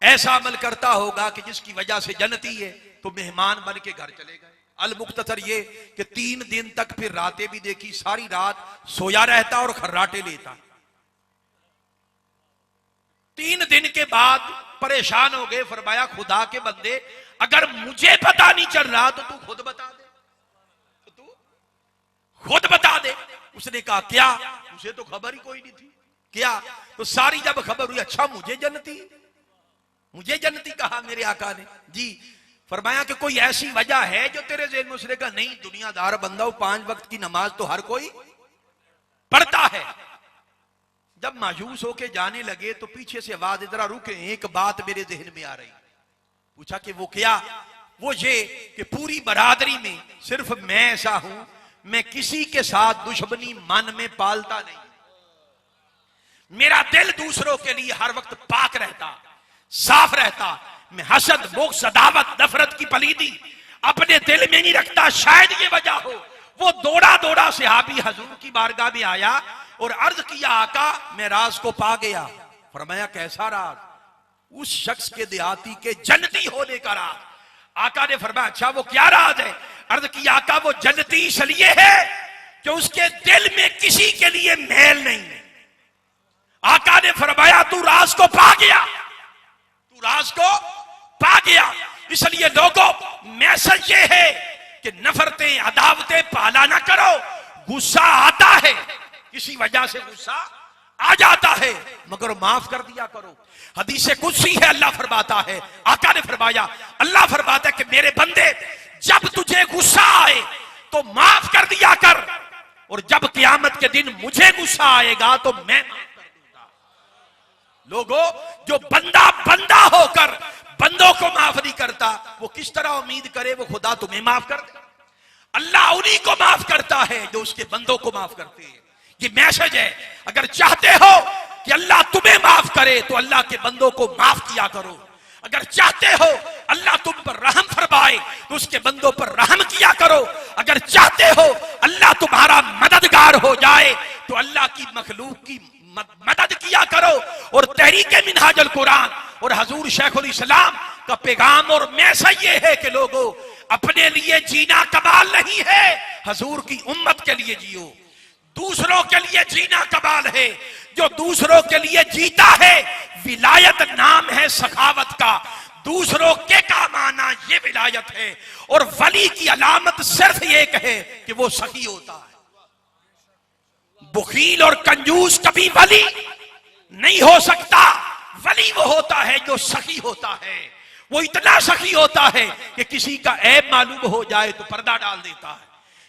Speaker 3: ऐसा अमल करता होगा कि जिसकी वजह से जन्नती है, तो मेहमान बन के घर चले गए। अल मुख्तसर ये कि 3 दिन तक फिर रातें भी देखी, सारी रात सोया रहता और खर्राटे लेता। 3 दिन के बाद परेशान हो गए, फरमाया खुदा के बंदे अगर मुझे पता नहीं चल रहा तो तू खुद बता दे, तो तू खुद बता दे। उसने कहा क्या? मुझे तो खबर ही कोई नहीं थी। क्या? तो सारी जब खबर हुई, अच्छा मुझे जन्नती, मुझे जन्नती कहा मेरे आका ने? जी। फरमाया कि कोई ऐसी वजह है जो तेरे ज़हन में? उसने कहा नहीं, दुनियादार बंदा हो, 5 वक्त की नमाज तो हर कोई पढ़ता है। जब मायूस होके जाने लगे तो पीछे से आवाज, इधर रुके, एक बात मेरे जहन में आ रही। पूछा कि वो क्या? वो ये कि पूरी बरादरी में सिर्फ मैं ऐसा हूं, मैं किसी के साथ दुश्मनी मन में पालता नहीं, मेरा दिल दूसरों के लिए हर वक्त पाक रहता, साफ रहता, मैं हसद, मोक्ष, अदावत, नफरत की पलीदी अपने दिल में नहीं रखता। शायद ये वजह हो। वो दौड़ा दौड़ा सहाबी हजूर की बारगाह में आया और अर्ज किया आका मैं राज को पा गया। फरमाया कैसा राज? उस शख्स के देहाती के जन्नती होने का राज। आका ने फरमाया अच्छा वो क्या राज है? अर्ज किया आका वो जन्नती इसलिए है कि उसके दिल में किसी के लिए मैल नहीं है। आका ने फरमाया तू राज को पा गया, तू राज को पा गया। इसलिए लोगों मैसेज ये है कि नफरतें, अदावतें पाला ना करो। गुस्सा आता है, किसी वजह से गुस्सा आ जाता है, मगर माफ कर दिया करो। हदीस कुदसी है, अल्लाह फरमाता है, आका ने फरमाया, अल्लाह फरमाता है कि मेरे बंदे जब तुझे गुस्सा आए तो माफ कर दिया कर, और जब क़यामत के दिन मुझे गुस्सा आएगा तो मैं माफ कर दूंगा। लोगों जो बंदा बंदा होकर बंदों को माफ नहीं करता, वो किस तरह उम्मीद करे वो खुदा तुम्हें माफ कर दे? अल्लाह उन्हीं को माफ करता है जो उसके बंदों को माफ करते हैं। ये मैसेज है, अगर चाहते हो कि अल्लाह तुम्हें माफ करे तो अल्लाह के बंदों को माफ किया करो। अगर चाहते हो अल्लाह तुम पर रहम फरमाए तो उसके बंदों पर रहम किया करो। अगर चाहते हो अल्लाह तुम्हारा मददगार हो जाए तो अल्लाह की मखलूक की मदद किया करो। और तहरीके मिनहाजुल कुरान और हजूर शेखुल इस्लाम का पैगाम और मैसेज ये है कि लोगों अपने लिए जीना कमाल नहीं है, हजूर की उम्मत के लिए जियो। दूसरों के लिए जीना कमाल है। जो दूसरों के लिए जीता है, विलायत नाम है सखावत का। दूसरों के काम आना ये विलायत है। और वली की अलामत सिर्फ एक है कि वो सखी होता है। बुखील और कंजूस कभी वली नहीं हो सकता। वली वो होता है जो सखी होता है। वो इतना सखी होता है कि किसी का ऐब मालूम हो जाए तो पर्दा डाल देता है,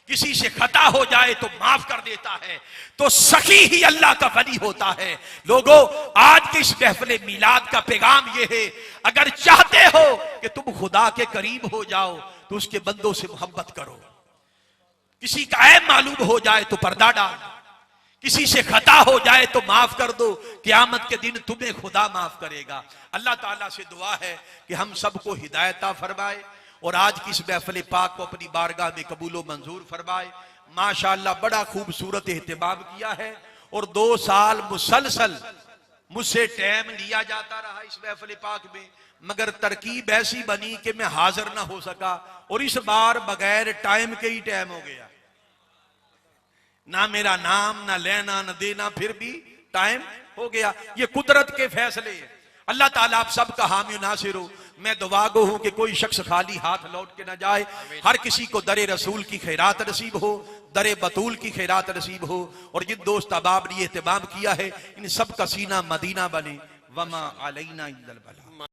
Speaker 3: किसी से खता हो जाए तो माफ कर देता है। तो सखी ही अल्लाह का वली होता है। लोगों, आज के इस महफिल मिलाद का पैगाम यह है, अगर चाहते हो कि तुम खुदा के करीब हो जाओ तो उसके बंदों से मोहब्बत करो। किसी का ऐब मालूम हो जाए तो पर्दा डाल दो, किसी से खता हो जाए तो माफ कर दो। क़यामत के दिन तुम्हें खुदा माफ करेगा। अल्लाह ताला से दुआ है कि हम सबको हिदायत फरमाए और आज की इस महफिल पाक को अपनी बारगाह में कबूल मंजूर फरमाए। माशाअल्लाह बड़ा खूबसूरत एहतमाम किया है और 2 साल मुसलसल मुझसे टाइम लिया जाता रहा इस महफिल पाक में, मगर तरकीब ऐसी बनी कि मैं हाजिर ना हो सका और इस बार बगैर टाइम के ही टाइम हो गया। ना मेरा नाम ना लेना ना देना, फिर भी टाइम हो गया। ये कुदरत के फैसले हैं। अल्लाह ताला आप सबका हामी नासिर हो। मैं दुआ गो हूं कि कोई शख्स खाली हाथ लौट के ना जाए। हर किसी को दरे रसूल की खैरात नसीब हो, दरे बतूल की खैरात नसीब हो और जिन दोस्त अहबाब ने एहतमाम किया है इन सब का सीना मदीना बने। वमा अलैना इल्लल बलाग।